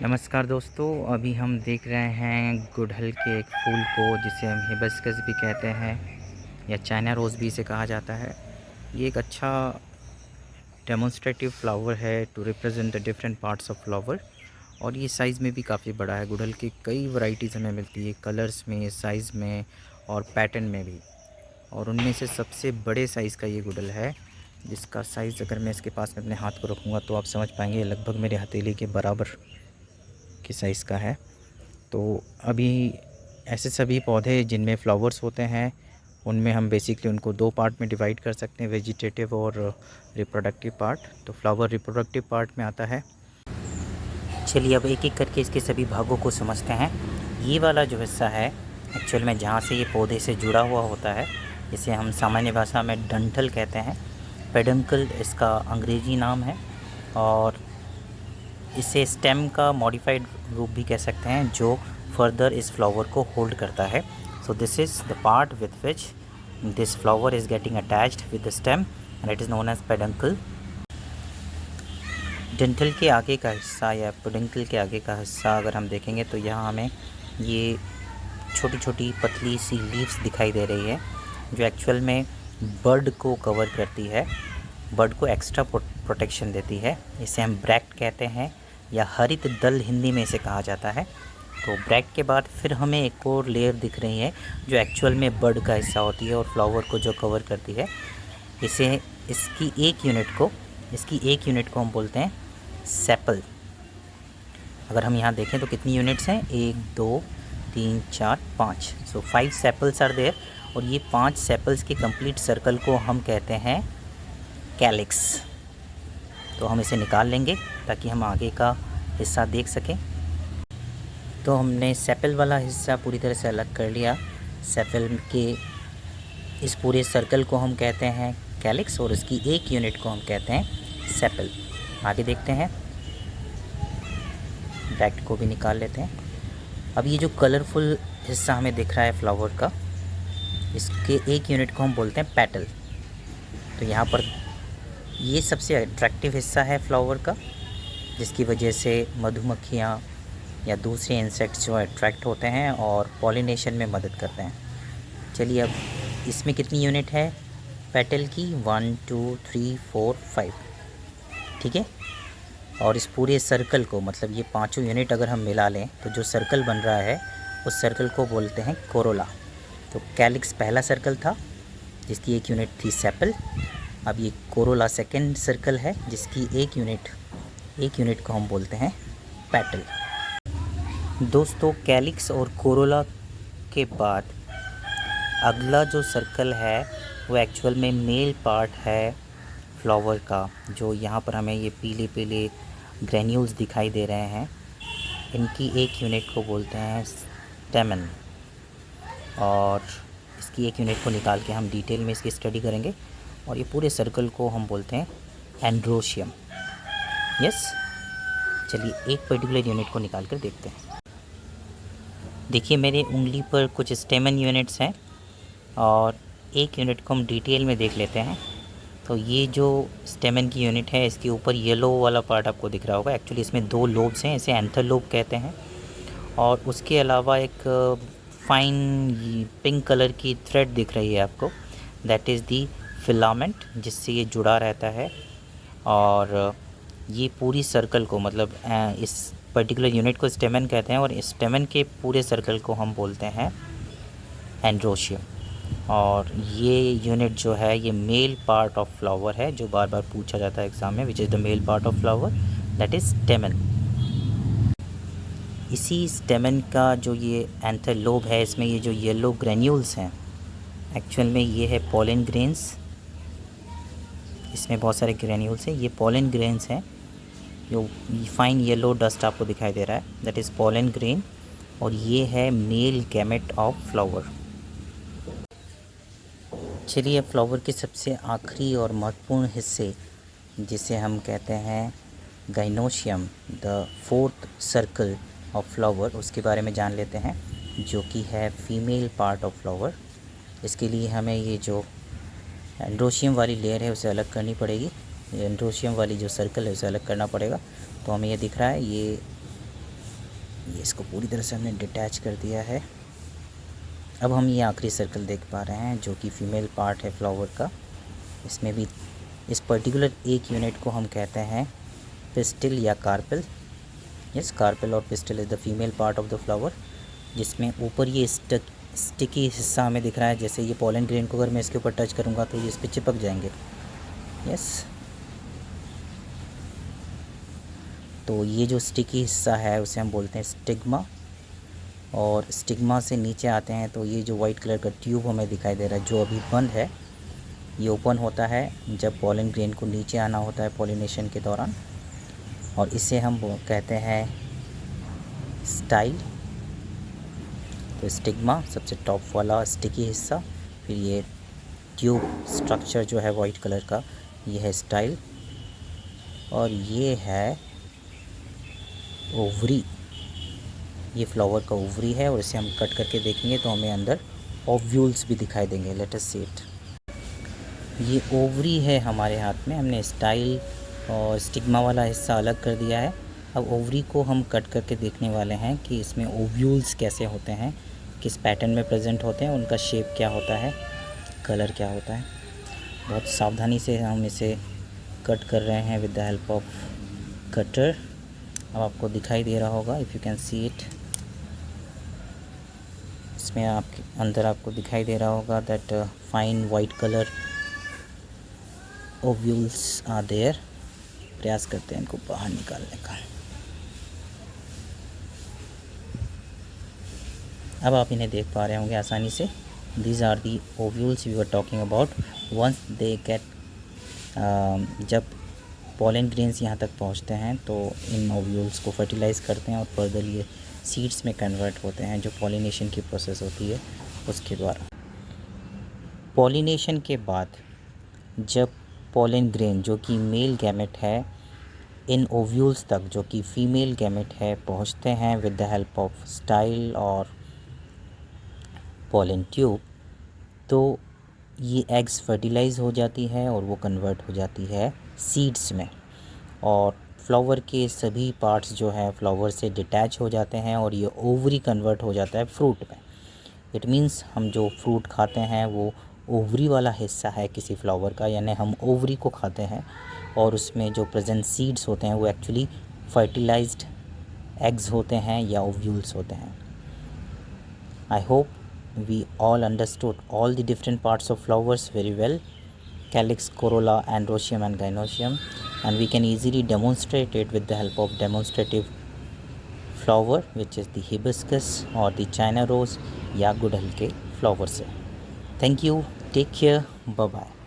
नमस्कार दोस्तों, अभी हम देख रहे हैं गुड़हल के एक फूल को जिसे हम हिबिस्कस भी कहते हैं या चाइना रोज़ भी इसे कहा जाता है। ये एक अच्छा डेमोन्स्ट्रेटिव फ्लावर है to represent the different parts of flower. और ये साइज़ में भी काफ़ी बड़ा है। गुड़हल की कई वैरायटीज़ हमें मिलती है, कलर्स में, साइज़ में और पैटर्न में भी। और उनमें से सबसे बड़े साइज़ का ये गुड़हल है, जिसका साइज़ अगर मैं इसके पास में अपने हाथ को रखूँगा तो आप समझ पाएंगे लगभग मेरे हथेली के बराबर के साइज़ का है। तो अभी ऐसे सभी पौधे जिनमें फ्लावर्स होते हैं, उनमें हम बेसिकली उनको दो पार्ट में डिवाइड कर सकते हैं, वेजिटेटिव और रिप्रोडक्टिव पार्ट। तो फ्लावर रिप्रोडक्टिव पार्ट में आता है। चलिए अब एक एक करके इसके सभी भागों को समझते हैं। ये वाला जो हिस्सा है एक्चुअल में जहाँ से ये पौधे से जुड़ा हुआ होता है, इसे हम सामान्य भाषा में डंठल कहते हैं। पेडंकल इसका अंग्रेजी नाम है और इसे स्टेम का मॉडिफाइड रूप भी कह सकते हैं, जो फर्दर इस फ्लावर को होल्ड करता है। So this is the part with which this flower is getting attached with the stem and it is known as peduncle. डंठल के आगे का हिस्सा या पेडंकल के आगे का हिस्सा अगर हम देखेंगे तो यहाँ हमें ये छोटी छोटी पतली सी लीव्स दिखाई दे रही है, जो एक्चुअल में बर्ड को कवर करती है, बर्ड को एक्स्ट्रा प्रोटेक्शन देती है। इसे हम ब्रैक्ट कहते हैं या हरित दल हिंदी में इसे कहा जाता है। तो ब्रैक्ट के बाद फिर हमें एक और लेयर दिख रही है जो एक्चुअल में बर्ड का हिस्सा होती है और फ्लावर को जो कवर करती है। इसकी एक यूनिट को हम बोलते हैं सेपल। अगर हम यहाँ देखें तो कितनी यूनिट्स हैं, 1 2 3 4 5, सो 5 सेपल्स आर देयर। और ये 5 सेपल्स के कंप्लीट सर्कल को हम कहते हैं कैलिक्स। तो हम इसे निकाल लेंगे ताकि हम आगे का हिस्सा देख सकें। तो हमने सेपल वाला हिस्सा पूरी तरह से अलग कर लिया। सेपल के इस पूरे सर्कल को हम कहते हैं कैलिक्स और इसकी एक यूनिट को हम कहते हैं सेपल। आगे देखते हैं, ब्रैक्ट को भी निकाल लेते हैं। अब ये जो कलरफुल हिस्सा हमें दिख रहा है फ्लावर का, इसके एक यूनिट को हम बोलते हैं पेटल। तो यहाँ पर ये सबसे अट्रैक्टिव हिस्सा है फ्लावर का, जिसकी वजह से मधुमक्खियाँ या दूसरे इंसेक्ट्स जो अट्रैक्ट होते हैं और पॉलिनेशन में मदद करते हैं। चलिए अब इसमें कितनी यूनिट है पेटल की, 1 2 3 4 5, ठीक है। और इस पूरे सर्कल को, मतलब ये पांचों यूनिट अगर हम मिला लें तो जो सर्कल बन रहा है उस सर्कल को बोलते हैं कोरोला। तो कैलिक्स पहला सर्कल था जिसकी एक यूनिट थी सेपल। अब ये कोरोला सेकंड सर्कल है जिसकी एक यूनिट को हम बोलते हैं पेटल। दोस्तों, कैलिक्स और कोरोला के बाद अगला जो सर्कल है वो एक्चुअल में मेल पार्ट है फ्लावर का, जो यहाँ पर हमें ये पीले पीले ग्रेन्यूल्स दिखाई दे रहे हैं। इनकी एक यूनिट को बोलते हैं स्टेमन और इसकी एक यूनिट को निकाल के हम डिटेल में इसकी स्टडी करेंगे। और ये पूरे सर्कल को हम बोलते हैं एंड्रोशियम। यस, चलिए एक पर्टिकुलर यूनिट को निकाल कर देखते हैं। देखिए मेरे उंगली पर कुछ स्टेमन यूनिट्स हैं और एक यूनिट को हम डिटेल में देख लेते हैं। तो ये जो स्टेमन की यूनिट है, इसके ऊपर येलो वाला पार्ट आपको दिख रहा होगा। एक्चुअली इसमें 2 लोब्स हैं, इसे एंथर लोब कहते हैं। और उसके अलावा एक फाइन पिंक कलर की थ्रेड दिख रही है आपको, दैट इज़ दी फिलामेंट, जिससे ये जुड़ा रहता है। और ये पूरी सर्कल को, मतलब इस पर्टिकुलर यूनिट को स्टेमन कहते हैं और इस स्टेमन के पूरे सर्कल को हम बोलते हैं एंड्रोशियम। और ये यूनिट जो है ये मेल पार्ट ऑफ फ्लावर है, जो बार बार पूछा जाता है एग्ज़ाम में, which is the male part of flower, that is स्टेमन। इसी स्टेमन का जो ये एंथर लोब है, इसमें ये जो येलो ग्रेन्यूल्स हैं, एक्चुअल में ये है पॉलन ग्रेन्स। इसमें बहुत सारे ग्रेन्यूल्स हैं, ये पॉलन ग्रेन्स हैं। जो फाइन येलो डस्ट आपको दिखाई दे रहा है, दैट इज़ पॉलन ग्रेन। और ये है मेल गैमेट ऑफ फ्लावर। चलिए अब फ्लावर के सबसे आखिरी और महत्वपूर्ण हिस्से, जिसे हम कहते हैं gynoecium, the fourth circle of flower, उसके बारे में जान लेते हैं, जो कि है फीमेल पार्ट ऑफ फ्लावर। इसके लिए हमें ये जो एंड्रोशियम वाली लेयर है उसे अलग करनी पड़ेगी, एंड्रोशियम वाली जो सर्कल है उसे अलग करना पड़ेगा। तो हमें ये दिख रहा है, ये ये इसको पूरी तरह से हमने डिटैच कर दिया है। अब हम ये आखिरी सर्कल देख पा रहे हैं जो कि फीमेल पार्ट है फ्लावर का। इसमें भी इस पर्टिकुलर एक यूनिट को हम कहते हैं पिस्टिल या कार्पेल। यस, कार्पेल और pistil is the female part of the flower, जिसमें ऊपर ये स्टिकी हिस्सा हमें दिख रहा है। जैसे ये पॉलन ग्रेन को अगर मैं इसके ऊपर टच करूँगा तो ये इस पर चिपक जाएंगे। यस, तो ये जो स्टिकी हिस्सा है उसे हम बोलते हैं स्टिग्मा। और स्टिग्मा से नीचे आते हैं तो ये जो वाइट कलर का ट्यूब हमें दिखाई दे रहा है जो अभी बंद है, ये ओपन होता है जब पॉलन ग्रेन को नीचे आना होता है पॉलिनेशन के दौरान, और इसे हम कहते हैं स्टाइल। तो स्टिग्मा सबसे टॉप वाला स्टिकी हिस्सा, फिर ये ट्यूब स्ट्रक्चर जो है वाइट कलर का, ये है स्टाइल, और ये है ओवरी। ये फ्लावर का ओवरी है और इसे हम कट करके देखेंगे तो हमें अंदर ओव्यूल्स भी दिखाई देंगे। Let us see it. ये ओवरी है हमारे हाथ में, हमने स्टाइल और स्टिग्मा वाला हिस्सा अलग कर दिया है। अब ओवरी को हम कट करके देखने वाले हैं कि इसमें ओव्यूल्स कैसे होते हैं, किस पैटर्न में प्रेजेंट होते हैं, उनका शेप क्या होता है, कलर क्या होता है। बहुत सावधानी से हम इसे कट कर रहे हैं with the help of cutter. अब आपको दिखाई दे रहा होगा, if you can see it, इसमें आपके अंदर आपको दिखाई दे रहा होगा that fine white colour ovules are there. प्रयास करते हैं इनको बाहर निकालने का। अब आप इन्हें देख पा रहे होंगे आसानी से। These are the ovules we were talking about. Once they get, जब पॉलन ग्रेन्स यहाँ तक पहुँचते हैं तो इन ओव्यूल्स को फर्टिलाइज़ करते हैं और फर्दर ये सीड्स में कन्वर्ट होते हैं, जो पॉलिनेशन की प्रोसेस होती है उसके द्वारा। पॉलिनेशन के बाद जब पॉलन ग्रेन जो कि मेल गैमेट है इन ओव्यूल्स तक जो कि फीमेल गैमेट है पहुँचते हैं with the help of style और पॉलन ट्यूब, तो ये एग्स फर्टिलाइज़ हो जाती है और वो कन्वर्ट हो जाती है सीड्स में, और फ्लावर के सभी पार्ट्स जो है फ्लावर से डिटैच हो जाते हैं और ये ओवरी कन्वर्ट हो जाता है फ्रूट में। इट मीन्स हम जो फ्रूट खाते हैं वो ओवरी वाला हिस्सा है किसी फ्लावर का, यानी हम ओवरी को खाते हैं और उसमें जो प्रेजेंट सीड्स होते हैं वो एक्चुअली फर्टिलाइज्ड एग्स होते हैं या ओव्यूल्स होते हैं। I hope we all understood all the different parts of flowers very well, calyx, corolla, androecium and gynoecium, and we can easily demonstrate it with the help of demonstrative flower which is the hibiscus or the China rose या गुड़हल के flower से। Thank you, take care, bye bye.